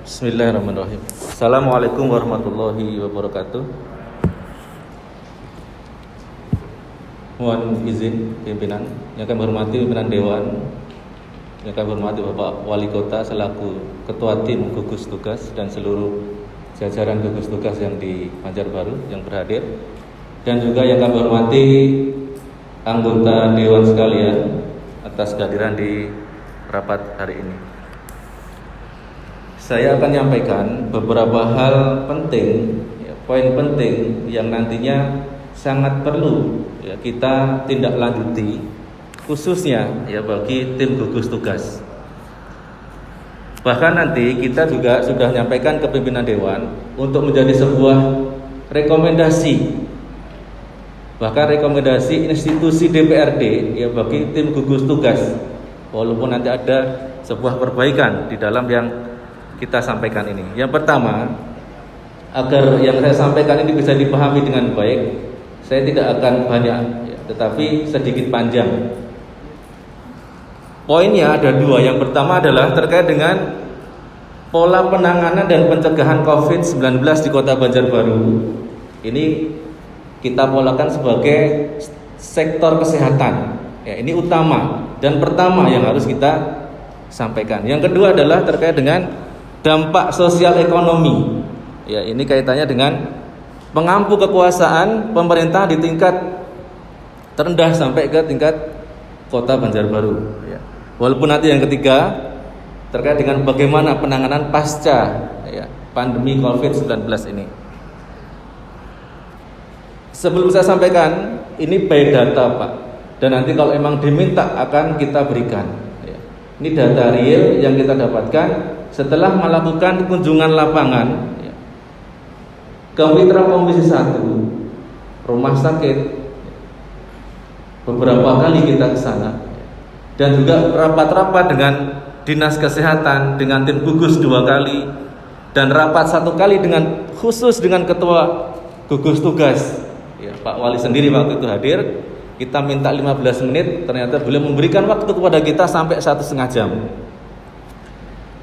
Bismillahirrahmanirrahim. Assalamualaikum warahmatullahi wabarakatuh. Mohon izin pimpinan, yang kami hormati pimpinan Dewan, yang kami hormati Bapak Wali Kota selaku Ketua Tim Gugus Tugas dan seluruh jajaran gugus tugas yang di Banjarbaru yang berhadir, dan juga yang kami hormati anggota Dewan sekalian atas kehadiran di rapat hari ini. Saya akan menyampaikan beberapa hal penting, poin penting yang nantinya sangat perlu kita tindak lanjuti, khususnya bagi tim gugus tugas. Bahkan nanti kita juga sudah menyampaikan ke pimpinan Dewan untuk menjadi sebuah rekomendasi, bahkan rekomendasi institusi DPRD bagi tim gugus tugas, walaupun nanti ada sebuah perbaikan di dalam yang kita sampaikan ini. Yang pertama, agar yang saya sampaikan ini bisa dipahami dengan baik, saya tidak akan banyak, tetapi sedikit panjang. Poinnya ada dua. Yang pertama adalah terkait dengan pola penanganan dan pencegahan COVID-19 di Kota Banjarbaru. Ini kita polakan sebagai sektor kesehatan. Ini utama dan pertama yang harus kita sampaikan. Yang kedua adalah terkait dengan dampak sosial ekonomi. Ini kaitannya dengan pengampu kekuasaan pemerintah di tingkat terendah sampai ke tingkat Kota Banjarbaru. Walaupun nanti yang ketiga terkait dengan bagaimana penanganan pasca pandemi COVID-19 ini. Sebelum saya sampaikan, ini by data Pak, dan nanti kalau memang diminta akan kita berikan. Ini data real yang kita dapatkan setelah melakukan kunjungan lapangan ke Mitra Komisi 1 rumah sakit, beberapa kali kita ke sana, dan juga rapat-rapat dengan Dinas Kesehatan, dengan tim gugus 2 kali, dan rapat 1 kali dengan khusus dengan Ketua Gugus Tugas Pak Wali sendiri waktu itu hadir. Kita minta 15 menit, ternyata beliau memberikan waktu kepada kita sampai 1,5 jam.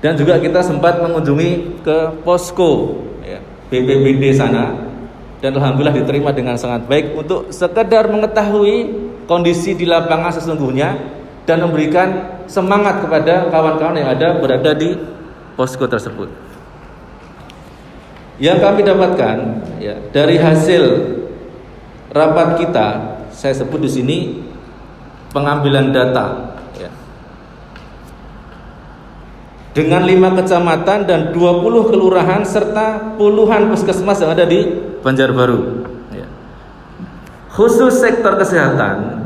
Dan juga kita sempat mengunjungi ke posko BPBD sana, dan alhamdulillah diterima dengan sangat baik untuk sekedar mengetahui kondisi di lapangan sesungguhnya dan memberikan semangat kepada kawan-kawan yang ada berada di posko tersebut. Yang kami dapatkan dari hasil rapat kita, saya sebut di sini pengambilan data dengan 5 kecamatan dan 20 kelurahan serta puluhan puskesmas yang ada di Banjarbaru. Khusus sektor kesehatan,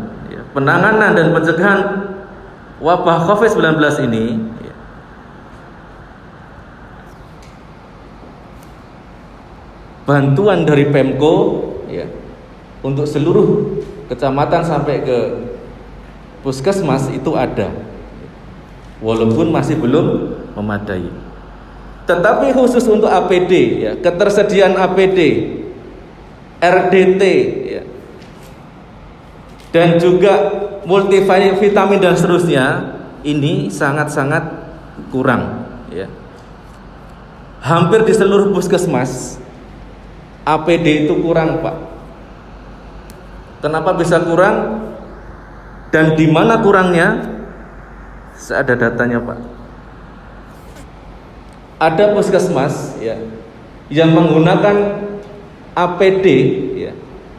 penanganan dan pencegahan wabah COVID-19 ini bantuan dari Pemko untuk seluruh kecamatan sampai ke puskesmas itu ada, walaupun masih belum memadai. Tetapi khusus untuk APD, ketersediaan APD, RDT, dan juga multivitamin dan seterusnya, ini sangat-sangat kurang. Hampir di seluruh puskesmas APD itu kurang, Pak. Kenapa bisa kurang dan di mana kurangnya? Saya ada datanya, Pak. Ada puskesmas yang menggunakan APD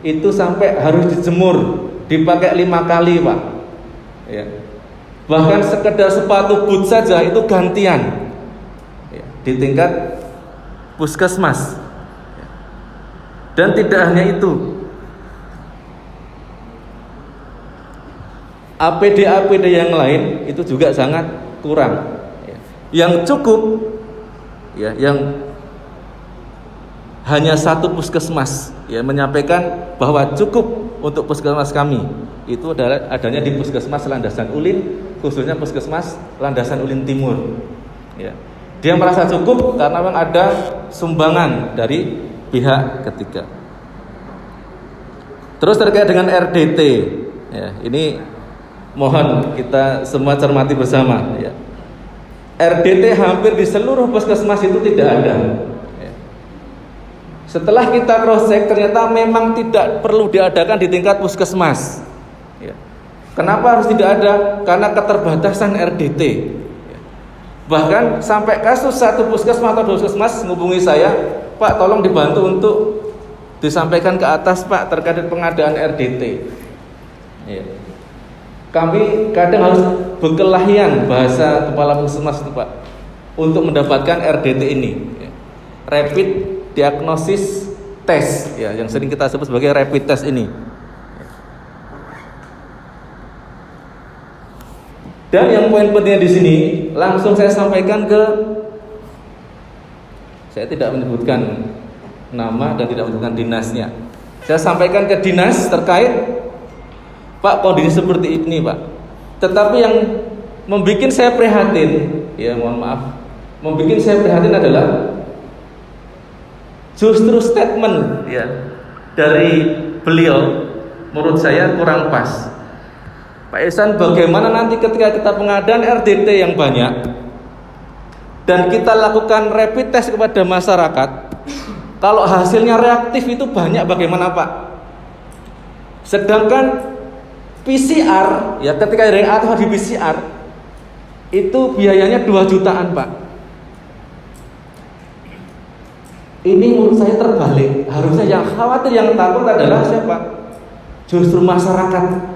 itu sampai harus dijemur, dipakai 5 kali, Pak. Bahkan sekedar sepatu boot saja itu gantian di tingkat puskesmas. Dan tidak hanya itu, APD yang lain itu juga sangat kurang. Yang cukup yang hanya 1 puskesmas menyampaikan bahwa cukup untuk puskesmas kami itu adalah adanya di Puskesmas Landasan Ulin, khususnya Puskesmas Landasan Ulin Timur. Dia merasa cukup karena memang ada sumbangan dari pihak ketiga. Terus terkait dengan RDT, ini mohon kita semua cermati bersama. RDT hampir di seluruh puskesmas itu tidak ada. Setelah kita cross check, ternyata memang tidak perlu diadakan di tingkat puskesmas. Kenapa harus tidak ada? Karena keterbatasan RDT. Bahkan sampai kasus satu puskesmas atau dua puskesmas menghubungi saya, Pak, tolong dibantu untuk disampaikan ke atas, Pak, terkait pengadaan RDT. Kami kadang harus berkelahian bahasa kepala puskesmas itu, Pak, untuk mendapatkan RDT ini, Rapid Diagnosis Test, yang sering kita sebut sebagai rapid test ini. Dan yang poin pentingnya di sini, langsung saya sampaikan saya tidak menyebutkan nama dan tidak menyebutkan dinasnya. Saya sampaikan ke dinas terkait, Pak, kondisi seperti ini, Pak. Tetapi yang membuat saya prihatin, membuat saya prihatin adalah justru statement dari beliau menurut saya kurang pas. Pak Ihsan, bagaimana nanti ketika kita pengadaan RDT yang banyak dan kita lakukan rapid test kepada masyarakat, kalau hasilnya reaktif itu banyak, bagaimana, Pak? Sedangkan PCR, ketika atau di PCR itu biayanya 2 jutaan, Pak. Ini menurut saya terbalik. Harusnya yang khawatir, yang takut adalah siapa? Justru masyarakat.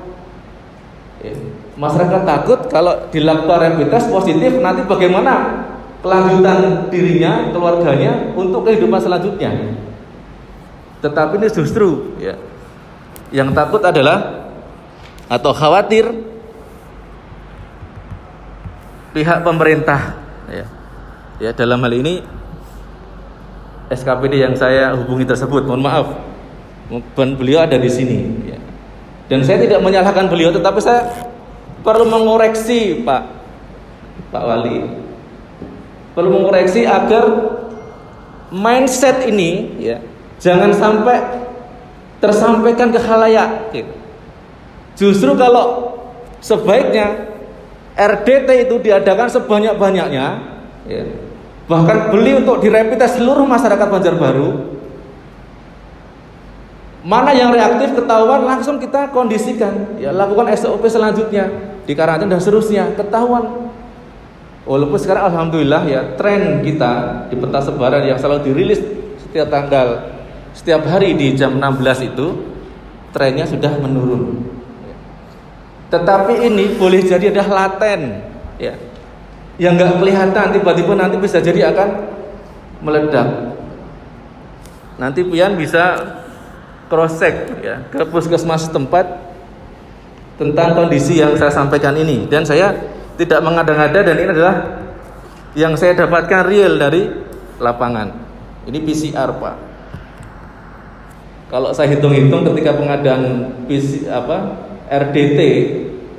Masyarakat takut kalau dilakukan rapid test positif, nanti bagaimana kelanjutan dirinya, keluarganya untuk kehidupan selanjutnya. Tetapi ini justru yang takut adalah atau khawatir pihak pemerintah. Dalam hal ini SKPD yang saya hubungi tersebut, mohon maaf, beliau ada di sini. Dan saya tidak menyalahkan beliau, tetapi saya perlu mengoreksi, Pak Wali, perlu mengoreksi agar mindset ini jangan sampai tersampaikan ke khalayak. Justru kalau sebaiknya RDT itu diadakan sebanyak-banyaknya, bahkan beli untuk dirapid tes seluruh masyarakat Banjarbaru. Mana yang reaktif ketahuan, langsung kita kondisikan, lakukan SOP selanjutnya, dikarantina dan seterusnya, ketahuan. Walaupun sekarang alhamdulillah tren kita di peta sebaran yang selalu dirilis setiap hari di jam 16 itu trennya sudah menurun. Tetapi ini boleh jadi adalah laten, yang nggak kelihatan, tiba-tiba nanti bisa jadi akan meledak. Nanti pian bisa cross check ke puskesmas setempat tentang kondisi yang saya sampaikan ini, dan saya tidak mengada-ngada, dan ini adalah yang saya dapatkan real dari lapangan. Ini PCR, Pak. Kalau saya hitung-hitung ketika pengadaan RDT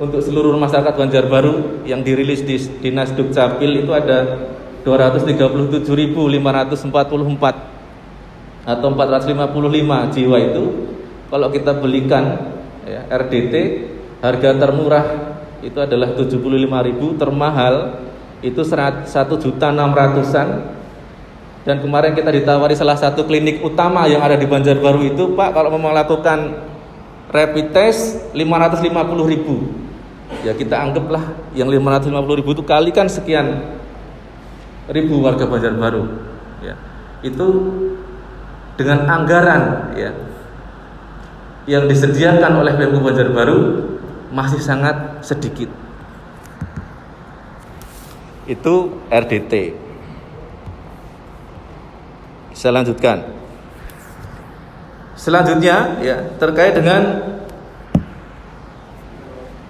untuk seluruh masyarakat Banjarbaru yang dirilis di Dinas Dukcapil itu ada 237.544 atau 455 jiwa itu. Kalau kita belikan RDT, harga termurah itu adalah 75.000, termahal itu 1.600.000-an. Dan kemarin kita ditawari salah satu klinik utama yang ada di Banjarbaru itu, Pak, kalau mau melakukan rapid test 550.000. Kita anggaplah yang 550.000 itu kalikan sekian ribu warga Banjarbaru. Itu dengan anggaran yang disediakan oleh Pemkab Banjarbaru masih sangat sedikit. Itu RDT. Saya lanjutkan. Selanjutnya terkait dengan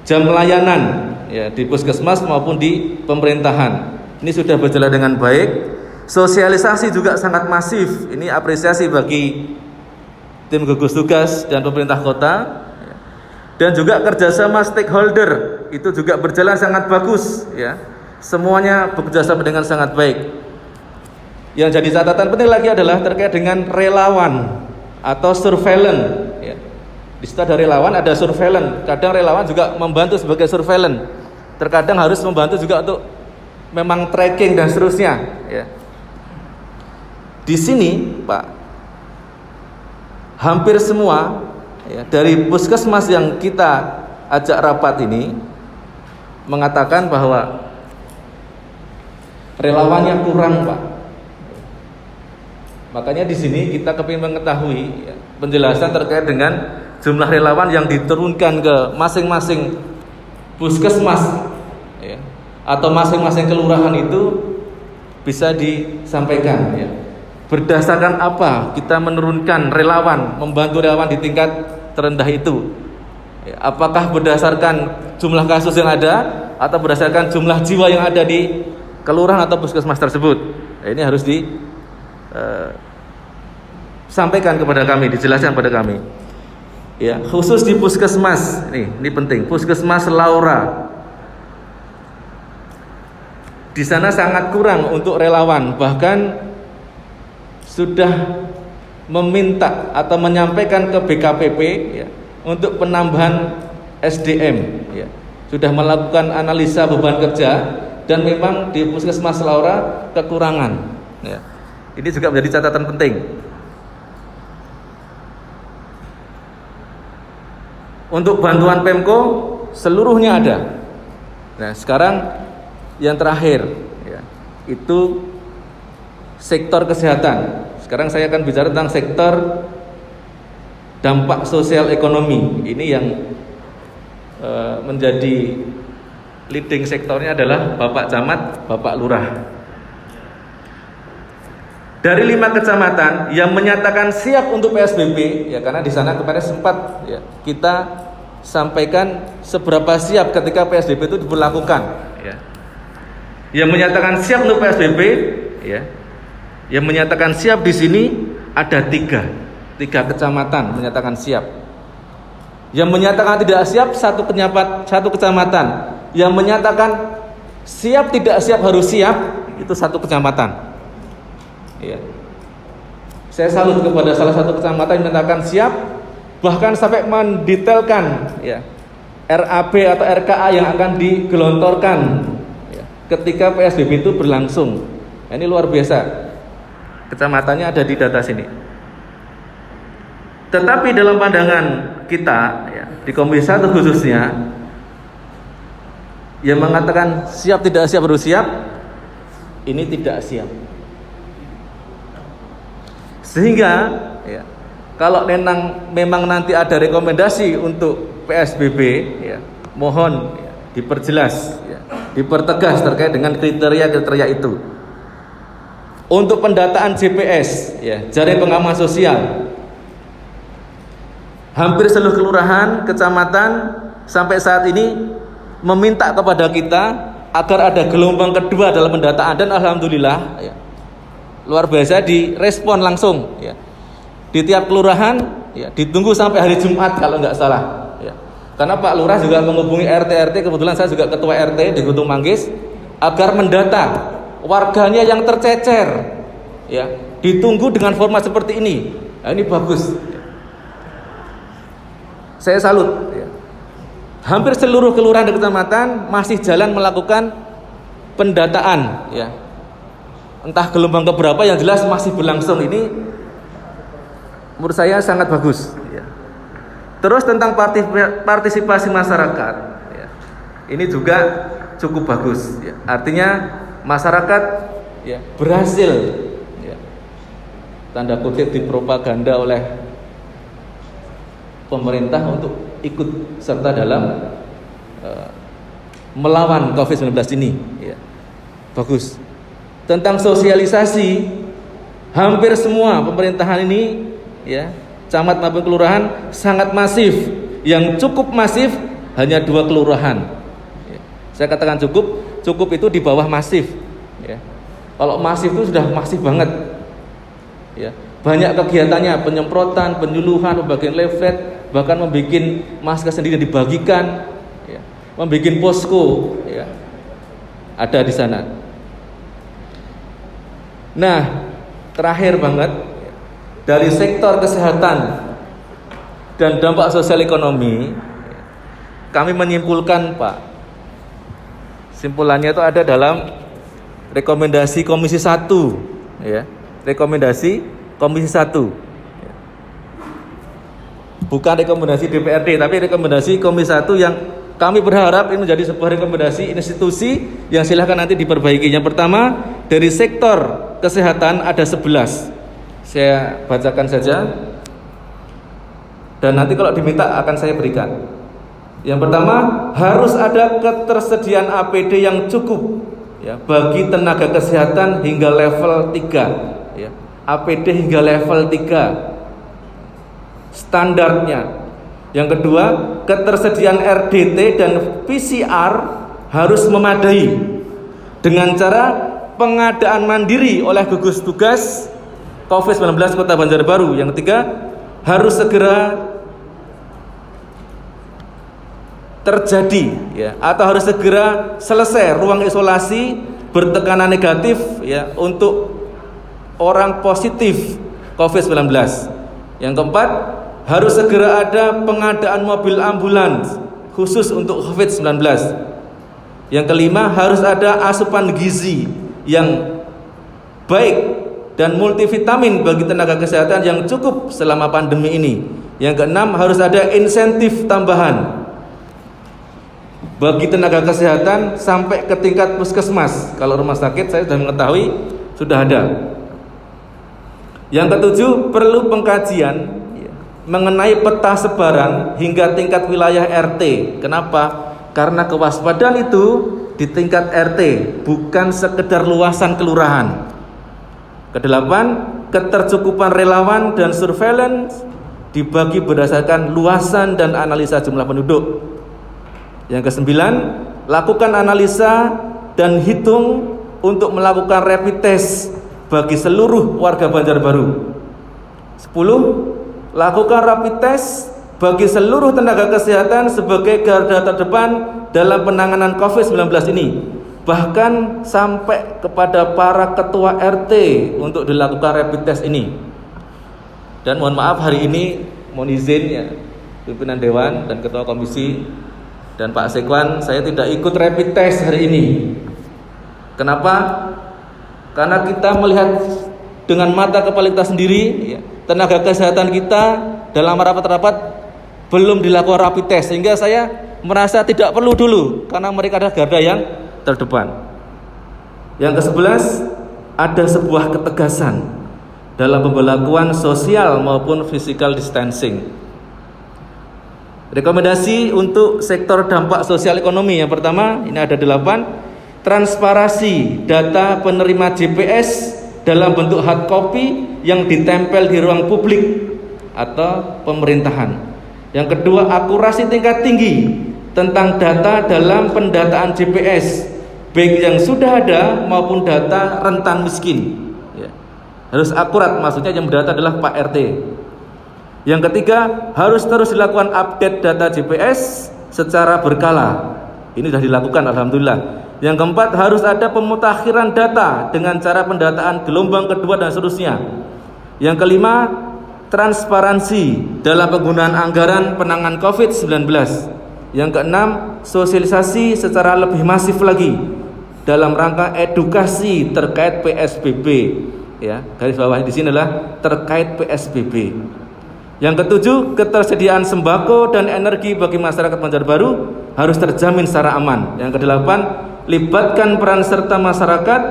jam pelayanan di puskesmas maupun di pemerintahan. Ini sudah berjalan dengan baik. Sosialisasi juga sangat masif. Ini apresiasi bagi tim gugus tugas dan pemerintah kota. Dan juga kerjasama stakeholder itu juga berjalan sangat bagus. Semuanya bekerjasama dengan sangat baik. Yang jadi catatan penting lagi adalah terkait dengan relawan atau surveillance. Di situ ada relawan, ada surveillance. Kadang relawan juga membantu sebagai surveillance. Terkadang harus membantu juga untuk memang tracking dan seterusnya, ya. Di sini, Pak, hampir semua ya, dari puskesmas yang kita ajak rapat ini mengatakan bahwa relawannya kurang, Pak. Makanya di sini kita kepingin mengetahui ya, penjelasan terkait dengan jumlah relawan yang diturunkan ke masing-masing puskesmas ya, atau masing-masing kelurahan itu bisa disampaikan ya. Berdasarkan apa kita menurunkan relawan, membantu relawan di tingkat terendah itu ya, apakah berdasarkan jumlah kasus yang ada atau berdasarkan jumlah jiwa yang ada di kelurahan atau puskesmas tersebut ya, ini harus disampaikan kepada kami, dijelaskan kepada kami ya, khusus di puskesmas ini penting, puskesmas Laura di sana sangat kurang untuk relawan, bahkan sudah meminta atau menyampaikan ke BKPP ya, untuk penambahan SDM ya. Sudah melakukan analisa beban kerja dan memang di puskesmas Laura kekurangan ya. Ini juga menjadi catatan penting. Untuk bantuan Pemko seluruhnya ada. Nah, sekarang yang terakhir ya, itu sektor kesehatan. Sekarang saya akan bicara tentang sektor dampak sosial ekonomi. Ini yang menjadi leading sektornya adalah Bapak Camat, Bapak Lurah. Dari 5 kecamatan yang menyatakan siap untuk PSBB, ya karena di sana kemarin sempat ya, kita sampaikan seberapa siap ketika PSBB itu diberlakukan. Ya. Yang menyatakan siap untuk PSBB, ya. Yang menyatakan siap di sini ada 3 kecamatan menyatakan siap. Yang menyatakan tidak siap satu kecamatan. Yang menyatakan siap tidak siap harus siap itu 1 kecamatan. Ya. Saya salut kepada salah satu kecamatan yang menyatakan siap, bahkan sampai mendetailkan ya, RAB atau RKA yang akan digelontorkan ya, ketika PSBB itu berlangsung. Nah, ini luar biasa. Kecamatannya ada di data sini. Tetapi dalam pandangan kita ya, di Komisi 1 khususnya yang mengatakan siap tidak siap harus siap, ini tidak siap. Sehingga ya, kalau memang nanti ada rekomendasi untuk PSBB ya, mohon ya, diperjelas ya, dipertegas terkait dengan kriteria itu. Untuk pendataan JPS ya, jaring pengaman sosial, hampir seluruh kelurahan, kecamatan sampai saat ini meminta kepada kita agar ada gelombang kedua dalam pendataan, dan alhamdulillah ya, luar biasa direspon langsung ya. Di tiap kelurahan ya, ditunggu sampai hari Jumat kalau nggak salah ya. Karena Pak Lurah juga menghubungi RT, kebetulan saya juga ketua RT di Gunung Manggis, agar mendata warganya yang tercecer ya, ditunggu dengan format seperti ini. Nah, ini bagus. Saya salut ya. Hampir seluruh kelurahan dan kecamatan masih jalan melakukan pendataan ya. Entah gelombang keberapa, yang jelas masih berlangsung. Ini menurut saya sangat bagus ya. Terus tentang partisipasi masyarakat ya, ini juga cukup bagus ya. Artinya masyarakat ya, berhasil ya, tanda kutip dipropaganda oleh pemerintah untuk ikut serta dalam melawan COVID-19 ini ya. Bagus. Tentang sosialisasi, hampir semua pemerintahan ini ya, camat maupun kelurahan sangat masif. Yang cukup masif hanya 2 kelurahan ya. Saya katakan cukup itu di bawah masif ya. Kalau masif itu sudah masif banget ya. Banyak kegiatannya, penyemprotan, penyuluhan, pembagian leaflet, bahkan membuat masker sendiri dibagikan ya. Membuat posko ya, ada di sana. Nah, terakhir banget, dari sektor kesehatan dan dampak sosial ekonomi, kami menyimpulkan, Pak, simpulannya itu ada dalam rekomendasi Komisi 1 ya. Rekomendasi Komisi 1. Bukan rekomendasi DPRD, tapi rekomendasi Komisi 1 yang kami berharap ini menjadi sebuah rekomendasi institusi yang silahkan nanti diperbaiki. Yang pertama, dari sektor kesehatan ada 11. Saya bacakan saja. Dan nanti kalau diminta akan saya berikan. Yang pertama, harus ada ketersediaan APD yang cukup ya, bagi tenaga kesehatan hingga level 3 ya. APD hingga level 3 standarnya. Yang kedua, ketersediaan RDT dan PCR harus memadai dengan cara pengadaan mandiri oleh gugus tugas COVID-19 Kota Banjarbaru. Yang ketiga, harus segera terjadi ya, atau harus segera selesai ruang isolasi bertekanan negatif ya untuk orang positif COVID-19. Yang keempat, harus segera ada pengadaan mobil ambulans khusus untuk COVID-19. Yang kelima, harus ada asupan gizi yang baik dan multivitamin bagi tenaga kesehatan yang cukup selama pandemi ini. Yang keenam, harus ada insentif tambahan bagi tenaga kesehatan sampai ke tingkat puskesmas. Kalau rumah sakit saya sudah mengetahui sudah ada. Yang ketujuh, perlu pengkajian mengenai peta sebaran hingga tingkat wilayah RT. Kenapa? Karena kewaspadaan itu di tingkat RT, bukan sekedar luasan kelurahan. Kedelapan, ketercukupan relawan dan surveillance dibagi berdasarkan luasan dan analisa jumlah penduduk. Yang kesembilan, lakukan analisa dan hitung untuk melakukan rapid test bagi seluruh warga Banjarbaru. 10. Lakukan rapid test bagi seluruh tenaga kesehatan sebagai garda terdepan dalam penanganan COVID-19 ini. Bahkan sampai kepada para ketua RT untuk dilakukan rapid test ini. Dan mohon maaf, hari ini mohon izin ya, pimpinan Dewan dan Ketua Komisi dan Pak Sekwan, saya tidak ikut rapid test hari ini. Kenapa? Karena kita melihat dengan mata kepala kita sendiri ya, tenaga kesehatan kita dalam rapat-rapat belum dilakukan rapid test, sehingga saya merasa tidak perlu dulu karena mereka adalah garda yang terdepan. Yang ke-11, ada sebuah ketegasan dalam pemberlakuan sosial maupun physical distancing. Rekomendasi untuk sektor dampak sosial ekonomi. Yang pertama, ini ada 8, transparansi data penerima JPS dalam bentuk hard copy yang ditempel di ruang publik atau pemerintahan. Yang kedua, akurasi tingkat tinggi tentang data dalam pendataan JPS, baik yang sudah ada maupun data rentan miskin ya. Harus akurat, maksudnya yang berdata adalah Pak RT. Yang ketiga, harus terus dilakukan update data JPS secara berkala. Ini sudah dilakukan, alhamdulillah. Yang keempat, harus ada pemutakhiran data dengan cara pendataan gelombang kedua dan seterusnya. Yang kelima, transparansi dalam penggunaan anggaran penanganan COVID-19. Yang keenam, sosialisasi secara lebih masif lagi dalam rangka edukasi terkait PSBB. Ya, garis bawah di sini adalah terkait PSBB. Yang ketujuh, ketersediaan sembako dan energi bagi masyarakat Banjarbaru harus terjamin secara aman. Yang kedelapan, libatkan peran serta masyarakat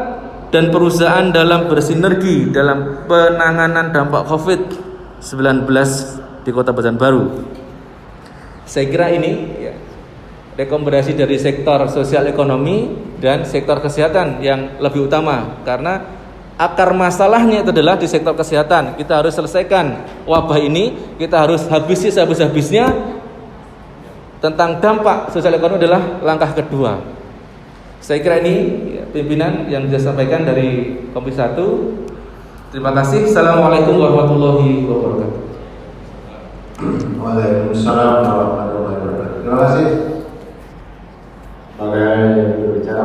dan perusahaan dalam bersinergi dalam penanganan dampak COVID-19 di Kota Banjarbaru. Saya kira ini ya, rekomendasi dari sektor sosial ekonomi dan sektor kesehatan yang lebih utama, karena akar masalahnya itu adalah di sektor kesehatan. Kita harus selesaikan wabah ini, kita harus habisi sehabis-habisnya. Tentang dampak sosial ekonomi adalah langkah kedua. Saya kira ini ya, pimpinan yang bisa sampaikan dari Komisi 1. Terima kasih. Assalamualaikum warahmatullahi wabarakatuh. Waalaikumsalam warahmatullahi wabarakatuh. Terima kasih. Sebagai berbicara